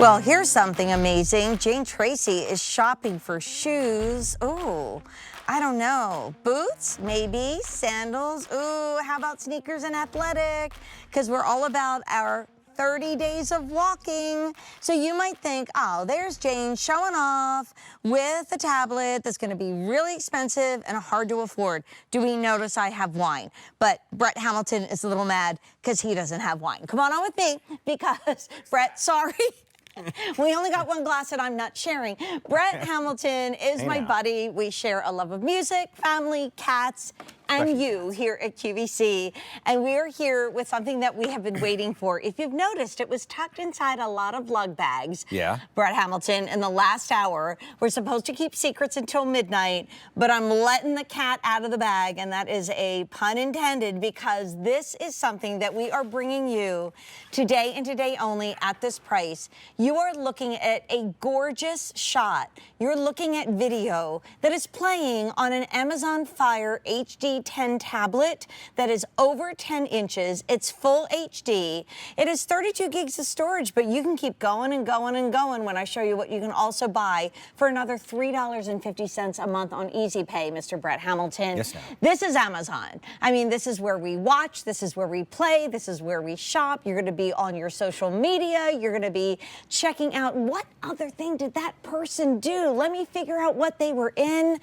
Well, here's something amazing. Jane Tracy is shopping for shoes. Ooh, I don't know. Boots, maybe. Sandals. Ooh, how about sneakers and athletic? Because we're all about our 30 days of walking. So you might think, oh, there's Jane showing off with a tablet that's going to be really expensive and hard to afford. Do we notice I have wine? But Brett Hamilton is a little mad because he doesn't have wine. Come on with me because, Brett, sorry. We only got one glass and I'm not sharing. Brett Hamilton is my buddy. We share a love of music, family, cats, and you here at QVC. And we are here with something that we have been waiting for. If you've noticed, it was tucked inside a lot of lug bags. Yeah. Brett Hamilton, in the last hour, we're supposed to keep secrets until midnight, but I'm letting the cat out of the bag, and that is a pun intended, because this is something that we are bringing you today and today only at this price. You are looking at a gorgeous shot. You're looking at video that is playing on an Amazon Fire HD 10 tablet that is over 10 inches. It's full HD. It is 32 gigs of storage, but you can keep going and going and going when I show you what you can also buy for another $3.50 a month on Easy Pay, Mr. Brett Hamilton. Yes, ma'am. This is Amazon. I mean, this is where we watch. This is where we play. This is where we shop. You're going to be on your social media. You're going to be checking out what other thing did that person do. Let me figure out what they were in.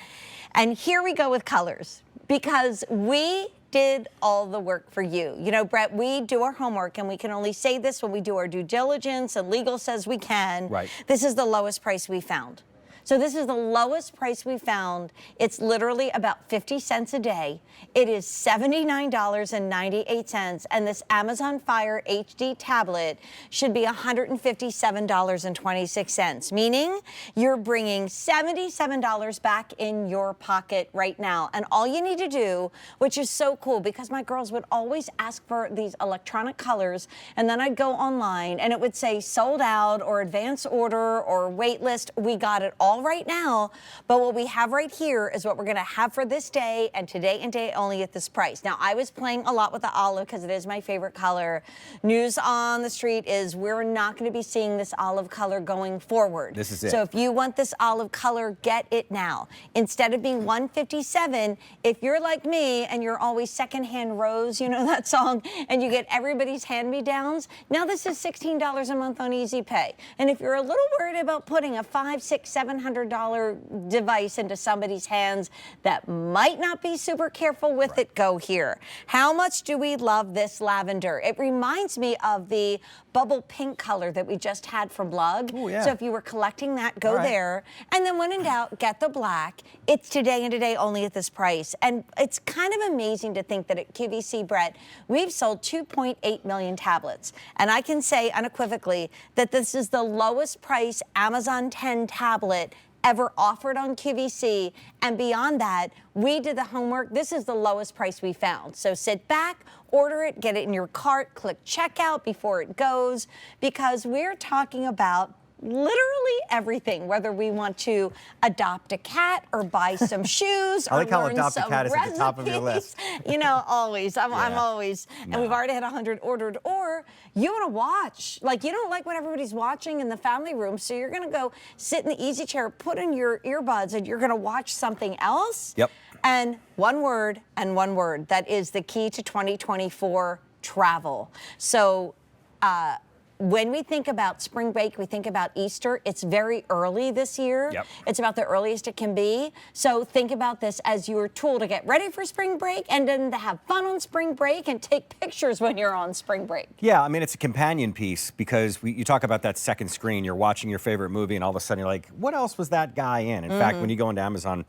And here we go with colors, because we did all the work for you. You know, Brett, we do our homework, and we can only say this when we do our due diligence and legal says we can. Right. This is the lowest price we found. So this is the lowest price we found. It's literally about 50 cents a day. It is $79.98, and this Amazon Fire HD tablet should be $157.26, meaning you're bringing $77 back in your pocket right now. And all you need to do, which is so cool, because my girls would always ask for these electronic colors, and then I'd go online and it would say sold out or advance order or wait list. We got it all right now, but what we have right here is what we're going to have for this day and today and day only at this price. Now, I was playing a lot with the olive because it is my favorite color. News on the street is we're not going to be seeing this olive color going forward. This is it. So if you want this olive color, get it now. Instead of being $157, if you're like me and you're always secondhand rose, you know that song, and you get everybody's hand-me-downs, now this is $16 a month on Easy Pay. And if you're a little worried about putting a $500, $600, $700 device into somebody's hands that might not be super careful with it, go here. How much do we love this lavender? It reminds me of the bubble pink color that we just had from Lug. Ooh, yeah. So if you were collecting that, go there. And then when in doubt, get the black. It's today and today only at this price. And it's kind of amazing to think that at QVC, Brett, we've sold 2.8 million tablets. And I can say unequivocally that this is the lowest price Amazon 10 tablet ever offered on QVC. And beyond that, we did the homework. This is the lowest price we found. So sit back, order it, get it in your cart, click checkout before it goes, because we're talking about literally everything, whether we want to adopt a cat or buy some shoes or learn some recipes. I like how adopt a cat is at the top of your list. You know, always. I'm always. No. And we've already had 100 ordered. Or you want to watch. Like, you don't like what everybody's watching in the family room, so you're going to go sit in the easy chair, put in your earbuds, and you're going to watch something else. Yep. And one word, that is the key to 2024, travel. So, when we think about spring break, we think about Easter. It's very early this year. Yep. It's about the earliest it can be. So think about this as your tool to get ready for spring break and then to have fun on spring break and take pictures when you're on spring break. Yeah, I mean, it's a companion piece because you talk about that second screen. You're watching your favorite movie and all of a sudden you're like, what else was that guy in? In fact, when you go into Amazon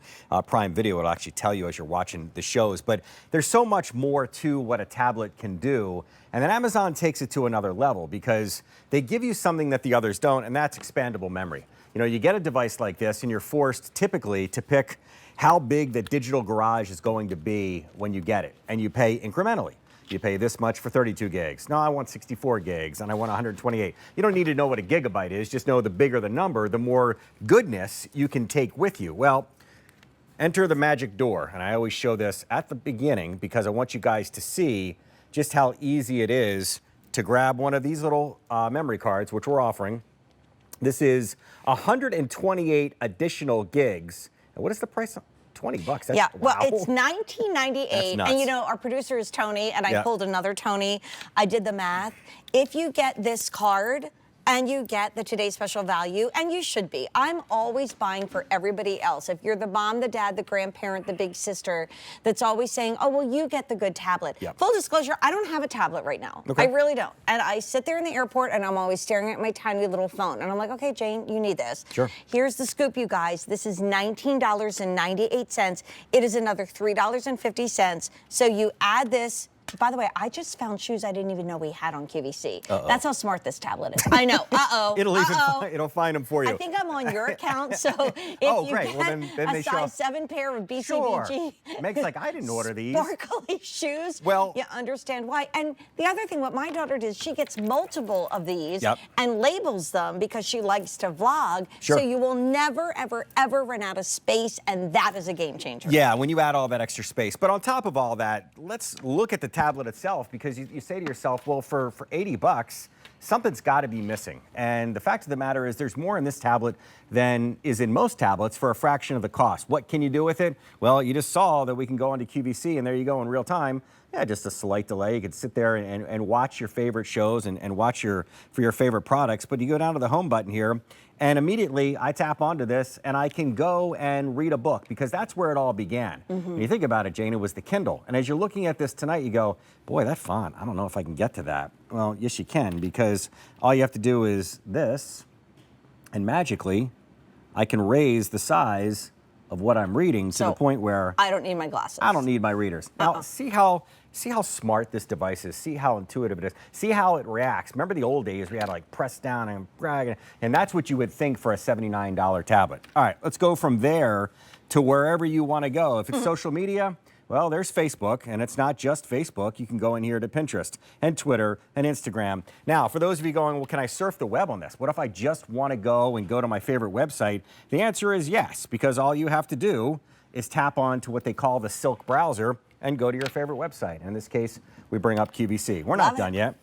Prime Video, it'll actually tell you as you're watching the shows. But there's so much more to what a tablet can do. And then Amazon takes it to another level because they give you something that the others don't, and that's expandable memory. You know, you get a device like this, and you're forced typically to pick how big the digital garage is going to be when you get it, and you pay incrementally. You pay this much for 32 gigs. No, I want 64 gigs, and I want 128. You don't need to know what a gigabyte is. Just know the bigger the number, the more goodness you can take with you. Well, enter the magic door, and I always show this at the beginning because I want you guys to see just how easy it is to grab one of these little memory cards, which we're offering, This is 128 additional gigs. And what is the price? $20. That's, yeah, well, wow. it's $19.98, and you know our producer is Tony, and I pulled another Tony. I did the math. If you get this card, and you get the Today's Special Value, and you should be. I'm always buying for everybody else. If you're the mom, the dad, the grandparent, the big sister that's always saying, oh, well, you get the good tablet. Yep. Full disclosure, I don't have a tablet right now. Okay. I really don't. And I sit there in the airport, and I'm always staring at my tiny little phone. And I'm like, okay, Jane, you need this. Sure. Here's the scoop, you guys. This is $19.98. It is another $3.50. So you add this. By the way, I just found shoes I didn't even know we had on QVC. That's how smart this tablet is. I know. It'll find them for you. I think I'm on your account, so if you great. get Well, then they a show size 7 pair of BCBG, Sure. Meg's like, I didn't order these. Sparkly shoes, well, you understand why. And the other thing, what my daughter does, she gets multiple of these Yep. and labels them because she likes to vlog. Sure. So you will never, ever, ever run out of space, and that is a game changer. Yeah, when you add all that extra space. But on top of all that, let's look at the tablet itself, because you say to yourself, well, for $80, something's got to be missing. And the fact of the matter is there's more in this tablet than is in most tablets for a fraction of the cost. What can you do with it? Well, you just saw that we can go onto QVC, and there you go in real time. Yeah, just a slight delay. You could sit there and watch your favorite shows and watch for your favorite products. But you go down to the home button here, and immediately I tap onto this, and I can go and read a book, because that's where it all began. When you think about it, Jane, it was the Kindle. And as you're looking at this tonight, you go, boy, that font, I don't know if I can get to that. Well, yes, you can, because all you have to do is this, and magically, I can raise the size of what I'm reading to the point where I don't need my glasses. I don't need my readers. Now, see how smart this device is. See how intuitive it is. See how it reacts. Remember the old days we had to like press down and drag, and that's what you would think for a $79 tablet. All right, let's go from there to wherever you want to go. If it's social media, well, there's Facebook, and it's not just Facebook. You can go in here to Pinterest and Twitter and Instagram. Now, for those of you going, well, can I surf the web on this? What if I just want to go to my favorite website? The answer is yes, because all you have to do is tap on to what they call the Silk browser and go to your favorite website. In this case, we bring up QVC. We're not done yet.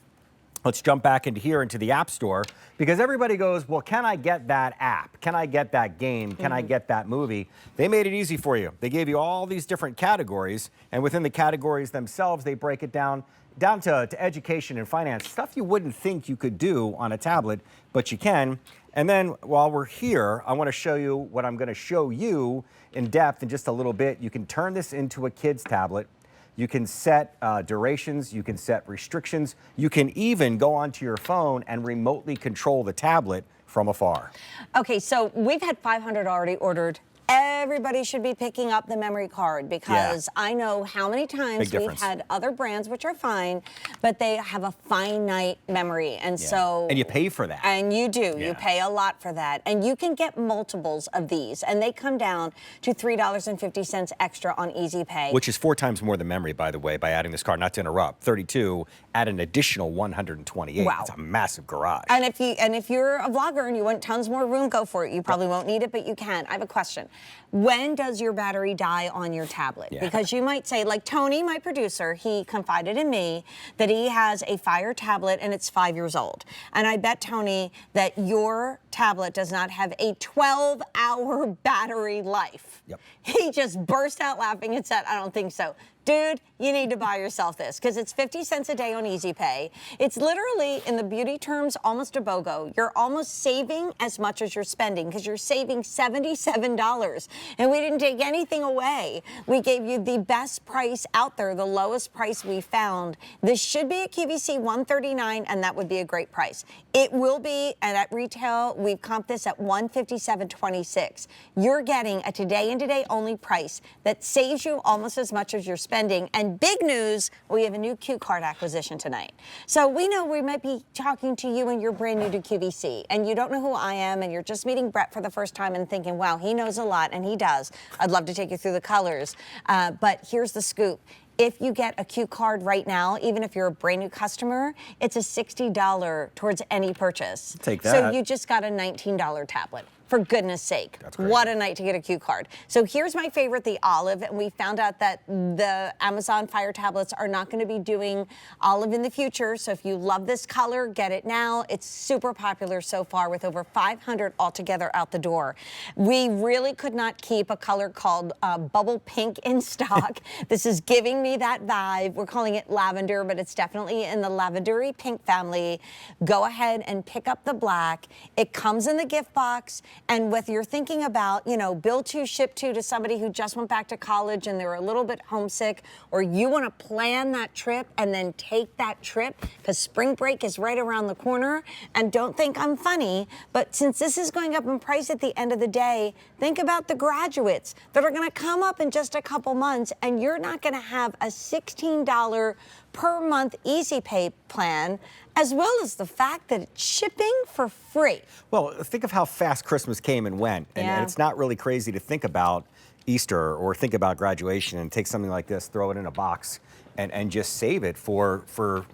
Let's jump back into the App Store, because everybody goes, well, can I get that app? Can I get that game? Can I get that movie? They made it easy for you. They gave you all these different categories, and within the categories themselves, they break it down to education and finance, stuff you wouldn't think you could do on a tablet, but you can. And then while we're here, I want to show you what I'm going to show you in depth in just a little bit. You can turn this into a kid's tablet. You can set durations, you can set restrictions, you can even go onto your phone and remotely control the tablet from afar. Okay, so we've had 500 already ordered. Everybody should be picking up the memory card, because I know how many times we've had other brands, which are fine, but they have a finite memory. And so... And you pay for that. And you do. You pay a lot for that. And you can get multiples of these, and they come down to $3.50 extra on Easy Pay. Which is 4 times more than memory, by the way, by adding this card. Not to interrupt. 32, add an additional 128. Wow. It's a massive garage. And if you're a vlogger and you want tons more room, go for it. You probably won't need it, but you can. I have a question. When does your battery die on your tablet? Because you might say, like Tony, my producer, he confided in me that he has a Fire tablet and it's 5 years old. And I bet, Tony, that your tablet does not have a 12-hour battery life. Yep. He just burst out laughing and said, I don't think so. Dude, you need to buy yourself this, because it's 50 cents a day on Easy Pay. It's literally, in the beauty terms, almost a BOGO. You're almost saving as much as you're spending, because you're saving $77. And we didn't take anything away. We gave you the best price out there, the lowest price we found. This should be at QVC $139, and that would be a great price. It will be, and at retail, we've comped this at $157.26. You're getting a today and today only price that saves you almost as much as you're spending. And big news, we have a new Q card acquisition tonight. So we know we might be talking to you and you're brand new to QVC and you don't know who I am and you're just meeting Brett for the first time and thinking, wow, he knows a lot, and he does. I'd love to take you through the colors. But here's the scoop. If you get a Q card right now, even if you're a brand new customer, it's a $60 towards any purchase. Take that. So you just got a $19 tablet. For goodness sake. That's great. What a night to get a Q card. So here's my favorite, the olive, and we found out that the Amazon Fire tablets are not going to be doing olive in the future. So if you love this color, get it now. It's super popular so far with over 500 altogether out the door. We really could not keep a color called bubble pink in stock. This is giving me that vibe. We're calling it lavender, but it's definitely in the lavendery pink family. Go ahead and pick up the black. It comes in the gift box. And whether you're thinking about, you know, bill to, ship to somebody who just went back to college and they're a little bit homesick, or you want to plan that trip and then take that trip because spring break is right around the corner. And don't think I'm funny, but since this is going up in price at the end of the day, think about the graduates that are going to come up in just a couple months, and you're not going to have a $16 per month easy pay plan, as well as the fact that it's shipping for free. Well, think of how fast Christmas came and went. And it's not really crazy to think about Easter or think about graduation and take something like this, throw it in a box, and just save it for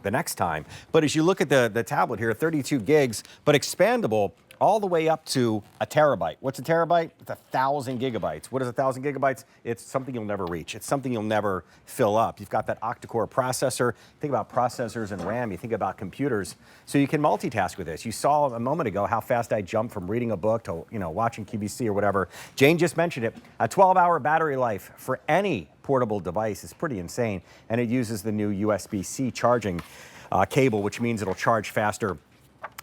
the next time. But as you look at the tablet here, 32 gigs, but expandable all the way up to a terabyte. What's a terabyte? It's 1,000 gigabytes. What is 1,000 gigabytes? It's something you'll never reach. It's something you'll never fill up. You've got that octa-core processor. Think about processors and RAM. You think about computers. So you can multitask with this. You saw a moment ago how fast I jumped from reading a book to, you know, watching QVC or whatever. Jane just mentioned it. A 12-hour battery life for any portable device is pretty insane. And it uses the new USB-C charging cable, which means it'll charge faster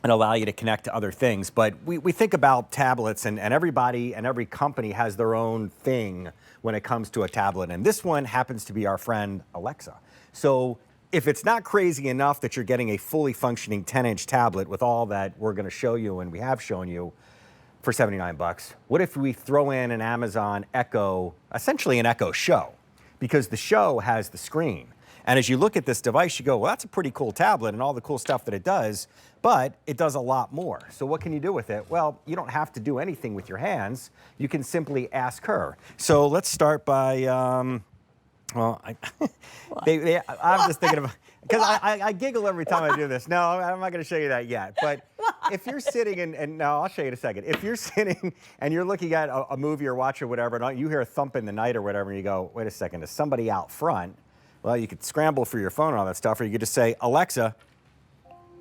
and allow you to connect to other things. But we think about tablets, and everybody and every company has their own thing when it comes to a tablet. And this one happens to be our friend Alexa. So if it's not crazy enough that you're getting a fully functioning 10-inch tablet with all that we're going to show you and we have shown you for 79 bucks, what if we throw in an Amazon Echo, essentially an Echo Show? Because the Show has the screen. And as you look at this device, you go, well, that's a pretty cool tablet and all the cool stuff that it does, but it does a lot more. So what can you do with it? Well, you don't have to do anything with your hands. You can simply ask her. So let's start by, I'm just thinking of, because I giggle every time I do this. No, I'm not going to show you that yet. But if you're sitting and no, I'll show you in a second. If you're sitting and you're looking at a movie or watch or whatever, and you hear a thump in the night or whatever, and you go, wait a second, is somebody out front? Well, you could scramble for your phone and all that stuff, or you could just say, Alexa,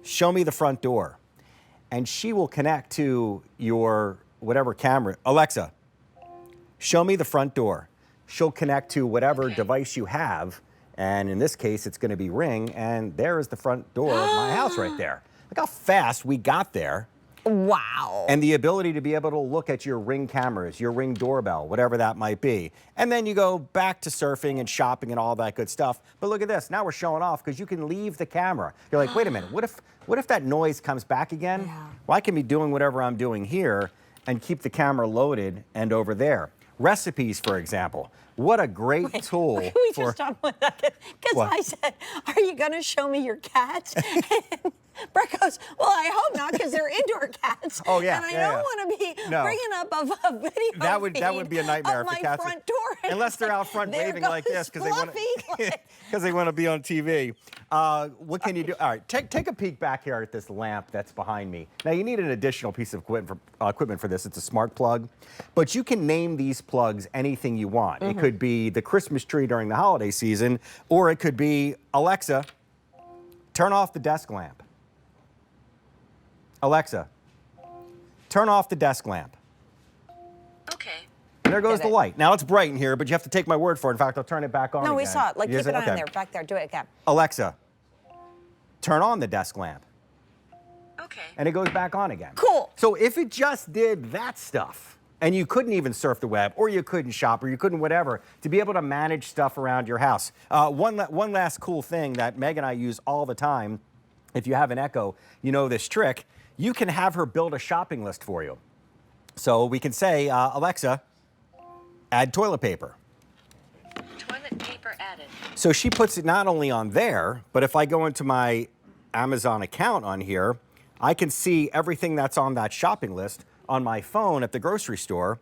show me the front door. And she will connect to your whatever camera. Alexa, show me the front door. She'll connect to whatever device you have. And in this case, it's going to be Ring. And there is the front door of my house right there. Look how fast we got there. Wow. And the ability to be able to look at your Ring cameras, your Ring doorbell, whatever that might be. And then you go back to surfing and shopping and all that good stuff. But look at this. Now we're showing off because you can leave the camera. You're like, wait a minute. What if that noise comes back again? Yeah. Well, I can be doing whatever I'm doing here and keep the camera loaded and over there. Recipes, for example. What a great tool. Can we just stop with that? Because I said, are you going to show me your cats? And Brett goes, well, I hope not, because they're indoor cats. Oh, yeah. And I don't want to be bringing up a video that would be a nightmare of if the my cats front door. Unless they're out front waving like this because they want to be on TV. What can you do? All right, take a peek back here at this lamp that's behind me. Now you need an additional piece of equipment for this. It's a smart plug, but you can name these plugs anything you want. It could be the Christmas tree during the holiday season, or it could be Alexa, turn off the desk lamp. Alexa, turn off the desk lamp. Okay. And there goes the light. Now it's bright in here, but you have to take my word for it. In fact, I'll turn it back on No, again. we saw it. Like, keep it on Okay. there, back there. Do it again. Alexa, turn on the desk lamp. Okay. And it goes back on again. Cool. So if it just did that stuff, and you couldn't even surf the web, or you couldn't shop, or you couldn't whatever, to be able to manage stuff around your house. One last cool thing that Meg and I use all the time, if you have an Echo, you know this trick. You can have her build a shopping list for you. So we can say, Alexa, add toilet paper. Toilet paper added. So she puts it not only on there, but if I go into my Amazon account on here, I can see everything that's on that shopping list on my phone at the grocery store,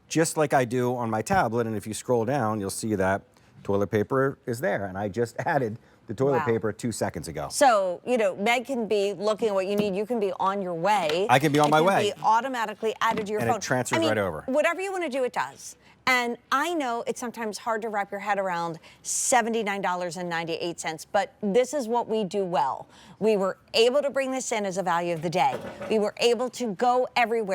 just like I do on my tablet. And if you scroll down, you'll see that toilet paper is there. And I just added the toilet Wow. paper 2 seconds ago. So, you know, Meg can be looking at what you need. You can be on your way. I can be on my way. It can be automatically added to your And it phone. transfers right over. Whatever you want to do, it does. And I know it's sometimes hard to wrap your head around $79.98, but this is what we do well. We were able to bring this in as a value of the day. We were able to go everywhere.